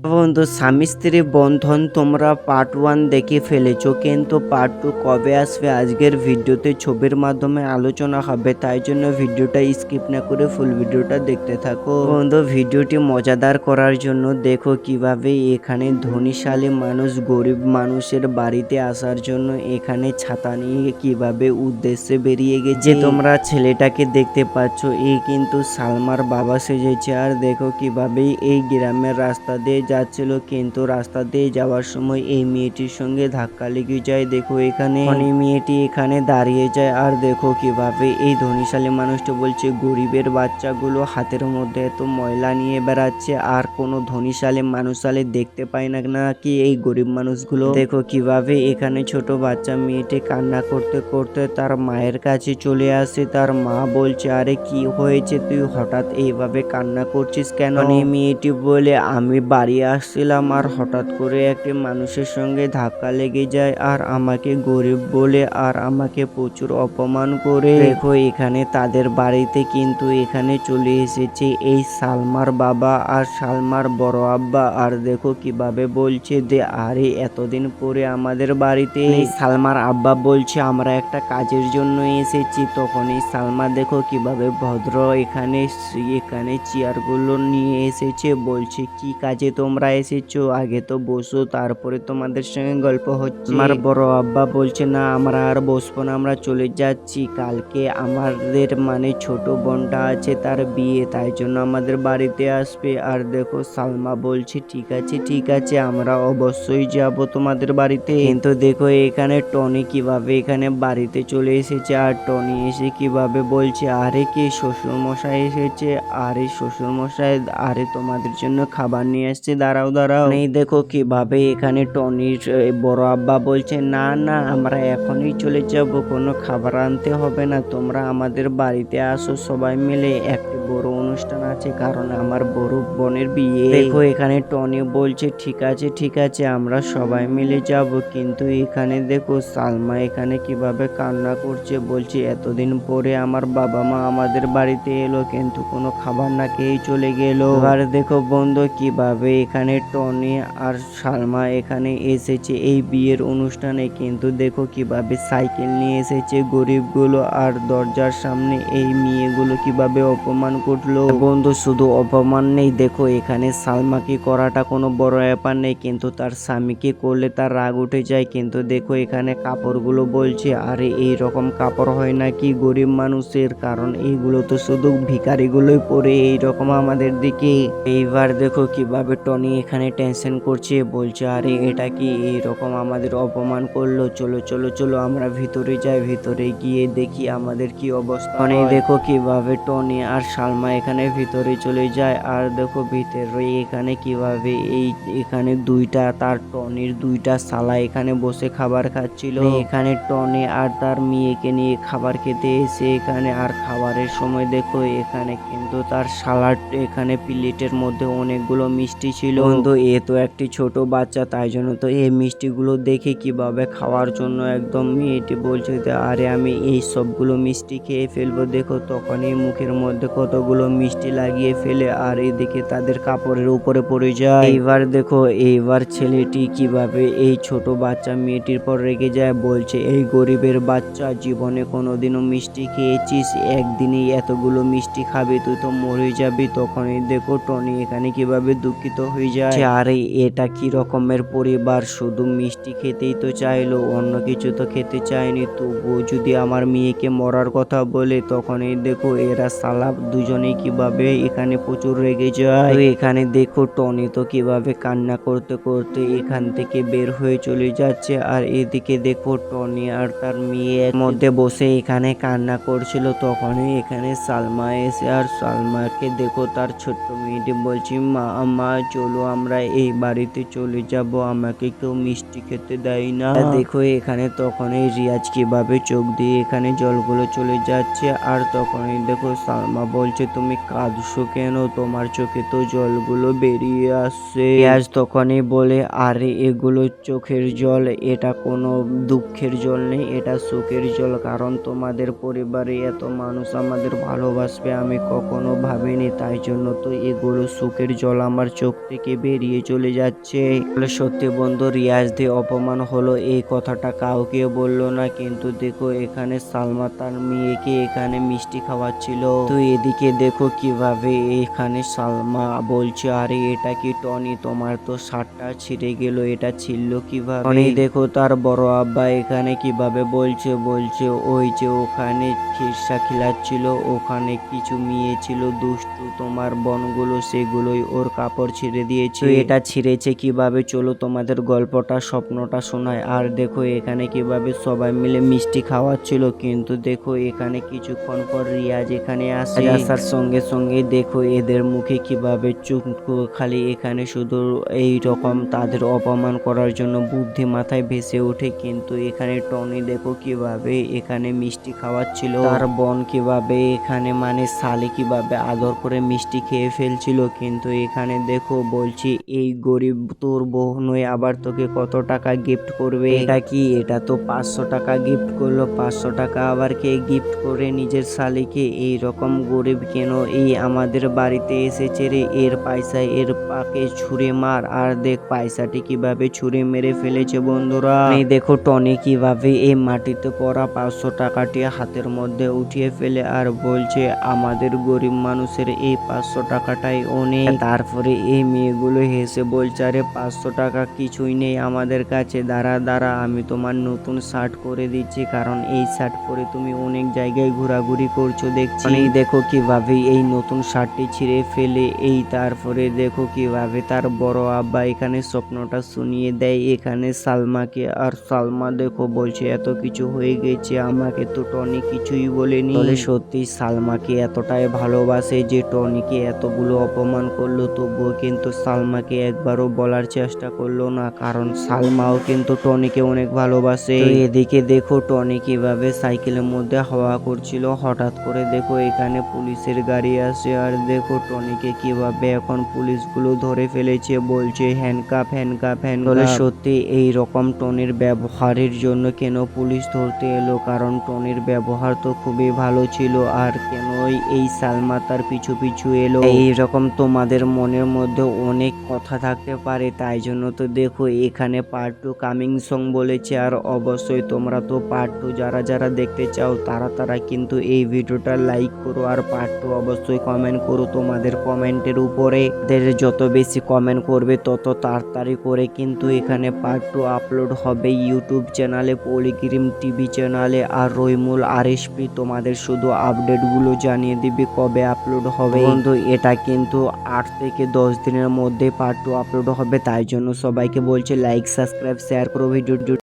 বন্ধু, স্বামী স্ত্রী বন্ধন তোমরা পার্ট 1 দেখে ফেলেছো, কিন্তু পার্ট 2 কবে আসবে আজকের ভিডিওতে ছবির মাধ্যমে আলোচনা হবে। তাই জন্য ভিডিওটা স্কিপ না করে ফুল ভিডিওটা দেখতে থাকো। বন্ধু, ভিডিওটি মজাদার করার জন্য দেখো কিভাবে এখানে ধনীশালী মানুষ গরিব মানুষের বাড়িতে আসার জন্য এখানে ছাতা নিয়ে কিভাবে উদ্দেশ্যে বেরিয়ে গেছে। তোমরা ছেলেটাকে দেখতে পাচ্ছ, এই কিন্তু সালমার বাবা সেজেছে। আর দেখো কিভাবে এই গ্রামের রাস্তা দিয়ে যাচ্ছিল, কিন্তু রাস্তা দিয়ে যাওয়ার সময় এই মেয়েটির সঙ্গে ধাক্কা লেগে যায়। দেখো এখানে মেয়েটি এখানে দাঁড়িয়ে যায়। আর দেখো কিভাবে এই ধনীশালী মানুষটা বলছে গরিবের বাচ্চাগুলো হাতের মধ্যে এত ময়লা নিয়ে বেড়াচ্ছে, আর কোনো ধনীশালী মানুষালে দেখতে পায় না নাকি এই গরিব মানুষগুলো। দেখো কিভাবে এখানে ছোট বাচ্চা মেয়েটি কান্না করতে করতে তার মায়ের কাছে চলে আসে। তার মা বলছে, আরে কি হয়েছে, তুই হঠাৎ এইভাবে কান্না করছিস কেন? মেয়েটি বলে, আমি বাড়ি আসছিলাম আর হঠাৎ করে একটি মানুষের সঙ্গে ধাক্কা লেগে যায়, আর আমাকে গরিব বলে আর আমাকে প্রচুর অপমান করে। দেখো এখানে তাদের বাড়িতে কিন্তু এখানে চলে এসেছে এই সালমার বাবা আর সালমার বড় আব্বা। আর দেখো কিভাবে বলছে যে আরে এতদিন পরে আমাদের বাড়িতে। সালমার আব্বা বলছে আমরা একটা কাজের জন্য এসেছি। তখনই সালমা দেখো কিভাবে ভদ্র এখানে চেয়ারগুলো নিয়ে এসেছে। বলছে কি কাজে তোমরা এসেছো, আগে তো বসো, তারপরে তোমাদের সঙ্গে গল্প হচ্ছে। আমার বড় আব্বা বলছে না আমরা আর বসবো না, আমরা চলে যাচ্ছি। কালকে আমাদের মানে ছোট বোনটা আছে তার বিয়ে, তাই জন্য আমাদের বাড়িতে আসবে। আর দেখো সালমা বলছে ঠিক আছে ঠিক আছে, আমরা অবশ্যই যাব তোমাদের বাড়িতে। কিন্তু দেখো এখানে টনি কিভাবে এখানে বাড়িতে চলে এসেছে। আর টনি এসে কিভাবে বলছে আরে কি শ্বশুর মশাই এসেছে, আরে শ্বশুর মশাই আরে তোমাদের জন্য খাবার নিয়ে আসছে, দাঁড়াও দাঁড়াও। এই দেখো কিভাবে এখানে টনির বড় আব্বা বলছে না না আমরা এখনই চলে যাব, কোনো খাবার আনতে হবে না, তোমরা আমাদের বাড়িতে আসো সবাই মিলে, একটি বড় অনুষ্ঠান আছে কারণ আমার বড় বোনের বিয়ে। দেখো এখানে টনি বলছে ঠিক আছে ঠিক আছে আমরা সবাই মিলে যাব। কিন্তু এখানে দেখো সালমা এখানে কিভাবে কান্না করছে, বলছে এতদিন পরে আমার বাবা মা আমাদের বাড়িতে এলো কিন্তু কোনো খাবার না খেয়েই চলে গেল। এবার দেখো বন্ধু কিভাবে এখানে টনি আর সালমা এখানে এসেছে এই বিয়ের অনুষ্ঠানে, কিন্তু দেখো কিভাবে সাইকেল নিয়ে এসেছে গরিবগুলো, আর দরজার সামনে এই মেয়েগুলো কিভাবে অপমান করলো। বন্ধু শুধু অপমান নেই, দেখো এখানে সালমাকে করাটা কোনো বড় ব্যাপার নেই, কিন্তু তার স্বামীকে করলে তার রাগ উঠে যায়। কিন্তু দেখো এখানে কাপড়গুলো বলছে আরে এই রকম কাপড় হয় নাকি গরিব মানুষের, কারণ এইগুলো তো শুধু ভিখারিগুলোই পরে এই রকম আমাদের দিকে। এইবার দেখো কিভাবে টনি এখানে টেনশন করছে, বলছে আরে এটা কি এইরকম আমাদের অপমান করলো, চলো চলো চলো আমরা ভিতরে যাই, ভিতরে গিয়ে দেখি আমাদের কি অবস্থা। দেখো কিভাবে টনি আর সালমা এখানে ভিতরে চলে যায়। আর দেখো ভিতরে এখানে কিভাবে এখানে তার টনির দুইটা শালা এখানে বসে খাবার খাচ্ছিল। এখানে টনি আর তার মেয়েকে নিয়ে খাবার খেতে এসে এখানে, আর খাবারের সময় দেখো এখানে কিন্তু তার শালার এখানে প্লেটের মধ্যে অনেকগুলো মিষ্টি ছিল। কিন্তু এ তো একটি ছোট বাচ্চা, তাই জন্য তো এই মিষ্টিগুলো দেখে কিভাবে খাওয়ার জন্য একদম মেয়েটি বলছে যে আরে আমি এই সবগুলো মিষ্টি খেয়ে ফেলবো। দেখো তখনই মুখের মধ্যে কতগুলো মিষ্টি লাগিয়ে ফেলে, আর এদিকে তাদের কাপড়ের উপরে পড়ে যায়। এইবার ছেলেটি কিভাবে এই ছোট বাচ্চা মেয়েটির পর রেগে যায়, বলছে এই গরিবের বাচ্চা জীবনে কোনোদিনও মিষ্টি খেয়েছিস, একদিনেই এতগুলো মিষ্টি খাবি, তুই তো মরে যাবি। তখনই দেখো টনি এখানে কিভাবে দুঃখিত হয়ে যায়, আরে এটা কি রকমের পরিবার, শুধু মিষ্টি খেতেই তো চাইলো, অন্য কিছু তো খেতে চায়নি, তবুও যদি আমার মেয়েকে মরার কথা বলে। তখনই দেখো এরা সালা দুজনেই কিভাবে এখানে প্রচুর রেগে যায়। এখানে দেখো টনি তো কিভাবে কান্না করতে করতে এখান থেকে বের হয়ে চলে যাচ্ছে। আর এদিকে দেখো টনি আর তার মেয়ের মধ্যে বসে এখানে কান্না করছিল। তখনই এখানে সালমা এসে, আর সালমাকে দেখো তার ছোট্ট মেয়েটি বলছি মা চলো আমরা এই বাড়িতে চলে যাব, আমাকে কেউ মিষ্টি খেতে দেয় না। দেখো এখানে তখনই রিয়াজ কিভাবে চোখ দিয়ে এখানে জলগুলো চলে যাচ্ছে। আর তখনই দেখো সালমা বলছে তুমি কাঁদছো কেন? তোমার চোখে তো জলগুলো বেরিয়ে আসছে। রিয়াজ তখনই বলে, আরে এগুলো চোখের জল, এটা কোনো দুঃখের জল নেই, এটা সুখের জল। কারণ তোমাদের পরিবারে এত মানুষ আমাদের ভালোবাসবে আমি কখনো ভাবিনি, তাই জন্য তো এগুলো সুখের জল আমার চোখ থেকে বেরিয়ে চলে যাচ্ছে। বলে সত্যি বন্ধু, রিয়াজ দিয়ে অপমান হলো, এই কথাটা কাউকে বললো না। কিন্তু দেখো এখানে সালমা তার মেয়েকে এখানে মিষ্টি খাওয়াচ্ছিল। তো এদিকে দেখো কিভাবে এখানে সালমা বলছে, আরে এটা কি টনি, তোমার তো শার্টটা ছিঁড়ে গেল, এটা ছিঁড়লো কিভাবে? টনি দেখো তার বড় আব্বা এখানে কিভাবে বলছে ওই যে ওখানে খিরসা খিলাচ্ছিল, ওখানে কিছু মেয়ে ছিল দুষ্টু তোমার বনগুলো, সেগুলোই ওর কাপড় ছিঁড়ে দিয়েছে। তো এটা ছিঁড়েছে কিভাবে, চলো তোমাদের গল্পটা স্বপ্নটা শোনায়। আর দেখো এখানে কিভাবে সবাই মিলে মিষ্টি খাওয়াচ্ছিল। কিন্তু দেখো এখানে কিছুক্ষণ পর রিয়াজ এখানে আসে। আসার সঙ্গে সঙ্গে দেখো এদের মুখে কিভাবে চুপ খালি এখানে শুধু এই রকম তাদের অপমান করার জন্য বুদ্ধি মাথায় ভেসে ওঠে। কিন্তু এখানে টনি দেখো কিভাবে এখানে মিষ্টি খাওয়াচ্ছিল, তার বোন কিভাবে এখানে মানে সালে কিভাবে আদর করে মিষ্টি খেয়ে ফেলছিল। কিন্তু এখানে দেখো বলছি, এই গরিব তোর বউ নয়, আবার তোকে কত টাকা গিফট করবে? এটা কি, এটা তো 500 টাকা গিফট করলো, 500 টাকা আবার কে গিফট করে নিজের শালিকে? এই রকম গরিব কেন এই আমাদের বাড়িতে এসেছে রে? এর পয়সা এর পাকে ছুঁড়ে মার। আর দেখ পয়সাটি কিভাবে ছুঁড়ে মেরে ফেলেছে বন্ধুরা। এই দেখো টনি কিভাবে এই মাটিতে পড়া 500 টাকাটি হাতের মধ্যে উঠিয়ে ফেলে আর বলছে, আমাদের গরিব মানুষের এই 500 টাকাটাই অনেক। তারপরে এই মেয়েগুলো হেসে বলছে, আরে 500 টাকা কিছুই নেই আমাদের কাছে, দাঁড়া আমি তোমার নতুন শার্ট করে দিচ্ছি, কারণ এই শার্ট পরে তুমি অনেক জায়গায় ঘোরাঘুরি করছো দেখছি। দেখো কিভাবে এই নতুন শার্টটি ছিঁড়ে ফেলে এই তারপরে দেখো কিভাবে তার বড় আব্বা এখানে স্বপ্নটা শুনিয়ে দেয় এখানে সালমাকে। আর সালমা দেখো বলছে, এত কিছু হয়ে গেছে, আমাকে তো টনি কিছুই বলেনি। বলে সত্যি সালমাকে এতটাই ভালোবাসে যে টনিকে এতগুলো অপমান করলো, তবুও কিন্তু সালমাকে একবারও বলার চেষ্টা করলো না, কারণ সালমাও কিন্তু টনিকে অনেক ভালোবাসে। তো এদিকে দেখো টনি কিভাবে সাইকেলের মধ্যে হাওয়া করছিল, হঠাৎ করে দেখো এখানে পুলিশের গাড়ি আসে। আর দেখো টনিকে কিভাবে এখন পুলিশগুলো ধরে ফেলেছে, বলছে হ্যান্ডকাপ। বলে সত্যি এই রকম টনির ব্যবহারের জন্য কেন পুলিশ ধরতে এলো? কারণ টনির ব্যবহার তো খুবই ভালো ছিল, আর কেনই এই সালমা তার পিছু পিছু এলো? এইরকম তোমাদের মনের মধ্যে অনেক কথা থাকতে পারে, তাই জন্য তো দেখো এখানে পার্ট 2 কামিং সং বলেছে। আর অবশ্যই তোমরা তো পার্ট 2 যারা দেখতে চাও তারা কিন্তু এই ভিডিওটা লাইক করো, আর পার্ট 2 অবশ্যই কমেন্ট করো তোমাদের কমেন্টের উপরে। যত বেশি কমেন্ট করবে তত তাড়াতাড়ি করে কিন্তু এখানে পার্ট 2 আপলোড হবে ইউটিউব চ্যানেলে, পলিগ্রিম টিভি চ্যানেলে। আর রইমুল আরএসপি তোমাদের শুধু আপডেটগুলো জানিয়ে দিবে কবে আপলোড হবে। বন্ধু এটা কিন্তু 8 থেকে 10 দিনের মধ্যে পার্ট 2 আপলোড হবে, তাই জন্য সবাইকে বলছে লাইক সাবস্ক্রাইব শেয়ার করো ভিডিও।